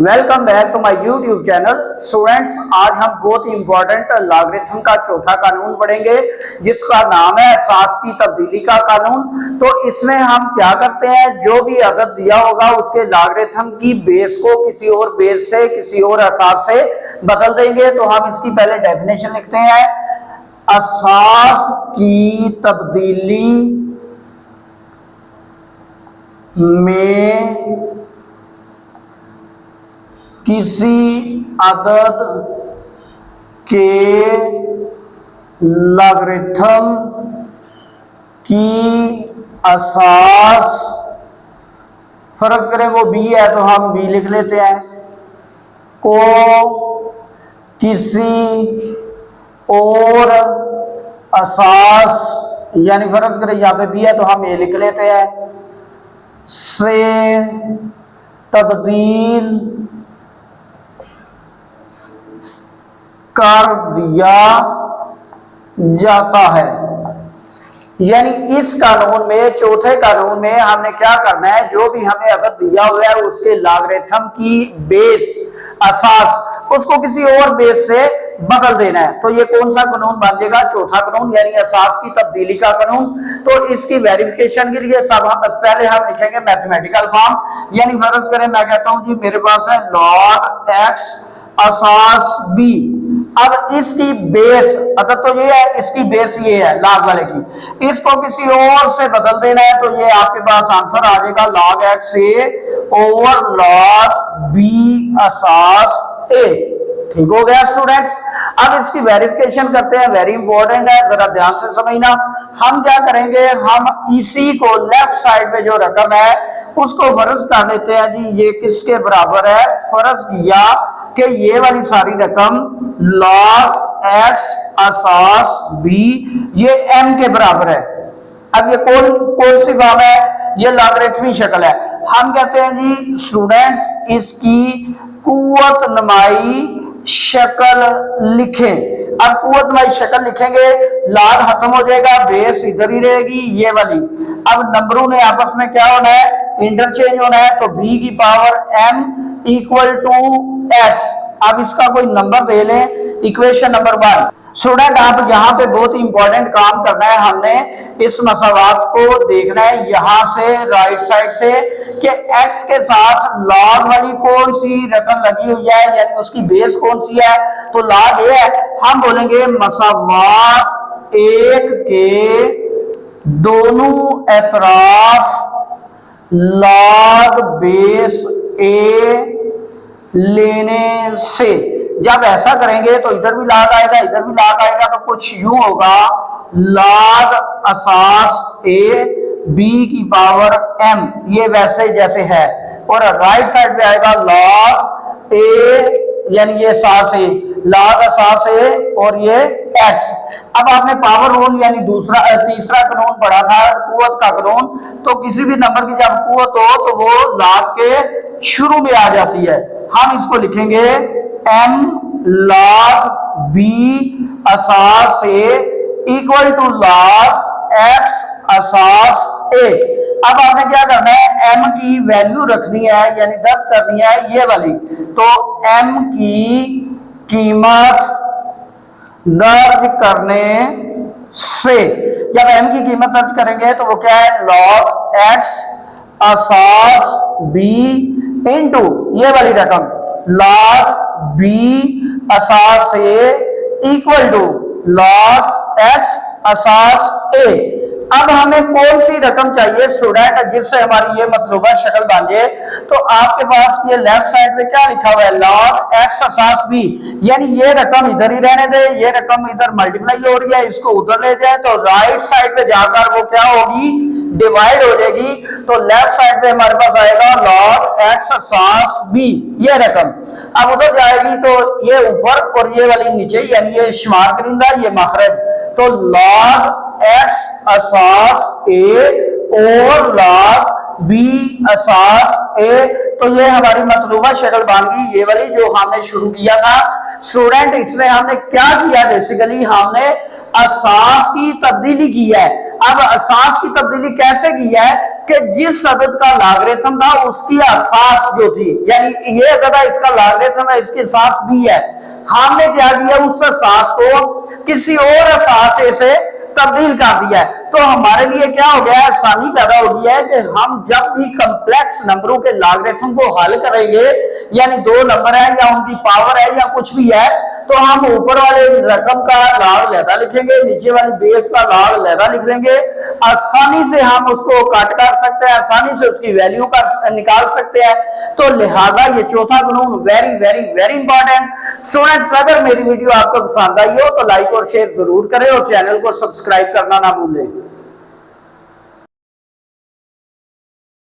Welcome back to my YouTube channel. Students, आज हम बहुत ही इंपॉर्टेंट लॉगरिथम का चौथा कानून पढ़ेंगे जिसका नाम है असास की तब्दीली का कानून। तो इसमें हम क्या करते हैं, जो भी अदद दिया होगा उसके लॉगरिथम की बेस को किसी और बेस से, किसी और असास से बदल देंगे। तो हम इसकी पहले डेफिनेशन लिखते हैं। असास की तब्दीली में किसी अदद के लॉगरिथम की असास, फर्ज करें वो b है तो हम b लिख लेते हैं, को किसी और असास, यानी फर्ज करें यहाँ पे b है तो हम a लिख लेते हैं, से तब्दील कर दिया जाता है। यानी इस कानून में, चौथे कानून में हमने क्या करना है, जो भी हमें अदद दिया हुआ है उसके लॉगरिथम की बेस, असास, उसको किसी और बेस से बदल देना है। तो ये कौन सा कानून बन जाएगा? चौथा कानून, यानी असास की तब्दीली का कानून। तो इसकी वेरिफिकेशन के लिए पहले हम लिखेंगे मैथमेटिकल फॉर्म। यानी फर्ज करें मैं कहता हूं जी मेरे पास है log x असास b। अब इसकी बेस, अगर तो ये है, इसकी बेस ये है log वाले की, इसको किसी और से बदल देना है। तो ये आपके पास आंसर आ जाएगा log x a over log b असास a। ठीक हो गया स्टूडेंट्स। अब इसकी वेरिफिकेशन करते हैं, वेरी इंपॉर्टेंट है, जरा ध्यान से समझना। हम क्या करेंगे, हम इसी को लेफ्ट साइड पे जो रकम है उसको फर्ज कर लेते हैं जी ये किसके बराबर है। फर्ज किया कि ये वाली सारी रकम log x असास b ये m के बराबर है। अब ये कौन सी फॉर्म है? ये लॉगरिथमी शक्ल है। हम कहते हैं जी स्टूडेंट्स इसकी कुव्वत नुमाई शक्ल लिखें। अब कुव्वत नुमाई शक्ल लिखेंगे, log खत्म हो जाएगा, बेस इधर ही रहेगी ये वाली। अब नंबरों ने आपस में क्या होना है, इंटरचेंज होना है। तो b की power m equal to x। अब इसका कोई नंबर दे लें, इक्वेशन नंबर 1। स्टूडेंट, आप यहाँ पे बहुत ही इंपॉर्टेंट काम करना है। हमने इस मसावात को देखना है यहाँ से, राइट साइड से, कि x के साथ log वाली कौन सी रकम लगी हुई है, यानी उसकी बेस कौन सी है। तो log ये है, हम बोलेंगे मसावात एक के दोनों एतराफ log बेस a लेने से। जब ऐसा करेंगे तो इधर भी log आएगा, इधर भी log आएगा, तो कुछ यूं होगा log असास a b की पावर m, ये वैसे जैसे है। और राइट साइड पे आएगा log a, यानी ये असास a, log असास a और ये x। अब आपने पावर रूल यानी तीसरा कानून पढ़ा था, कुव्वत का कानून। तो किसी भी नंबर की जब कुव्वत हो तो वो log के शुरू में आ जाती है। हम इसको लिखेंगे m log b असास a equal to log x असास a। अब आपने क्या करना है, m की वैल्यू रखनी है, यानी दर्ज करनी है ये वाली। तो m की कीमत दर्ज करने से, जब m की कीमत दर्ज करेंगे तो वो क्या है, log x असास b इंटू ये वाली रकम log b असास a equal to log x असास a। अब हमें कौन सी रकम चाहिए स्टूडेंट जिससे हमारी ये मतलूबा शक्ल बन जाए। तो आपके पास ये लेफ्ट साइड पे क्या लिखा हुआ है, log x असास b, यानी ये रकम इधर ही रहने दे, ये रकम इधर मल्टीप्लाई हो रही है, इसको उधर ले जाए तो राइट साइड पे जाकर वो क्या होगी, डिवाइड हो जाएगी। तो लेफ्ट साइड पे हमारे पास आएगा log x असास b ये रकम। अब उधर जाएगी तो ये ऊपर और ये वाली नीचे, यानी ये शुमार करिंदा, ये मखरज। तो log x असास a और log b असास a, तो ये हमारी मतलूबा शक्ल बन गई ये वाली जो हमने शुरू किया था। स्टूडेंट, इसमें हमने क्या किया, बेसिकली हमने असास की तब्दीली की है। अब असास की तब्दीली कैसे की है कि जिस अदद का लॉगरिथम था उसकी असास जो थी, यानी ये अदद है इसका लॉगरिथम है, इसकी असास भी है, हमने क्या किया उस असास को किसी और असासे से तब्दील कर दिया है। तो हमारे लिए क्या हो गया, आसानी पैदा हो गई है कि हम जब भी कॉम्प्लेक्स नंबरों के लॉगरिथम को हल करेंगे, यानी दो नंबर है या उनकी पावर है या कुछ भी है, तो हम ऊपर वाले रकम का लॉग लहदा लिखेंगे, नीचे वाली बेस का लॉग लहदा लिख लेंगे, आसानी से हम उसको काट कर सकते हैं, आसानी से उसकी वैल्यू का निकाल सकते हैं। तो लिहाजा ये चौथा कानून very very very important. Students, अगर मेरी वीडियो आपको पसंद आई हो तो लाइक और शेयर जरूर करें और चैनल को सब्सक्राइब करना ना भूलें।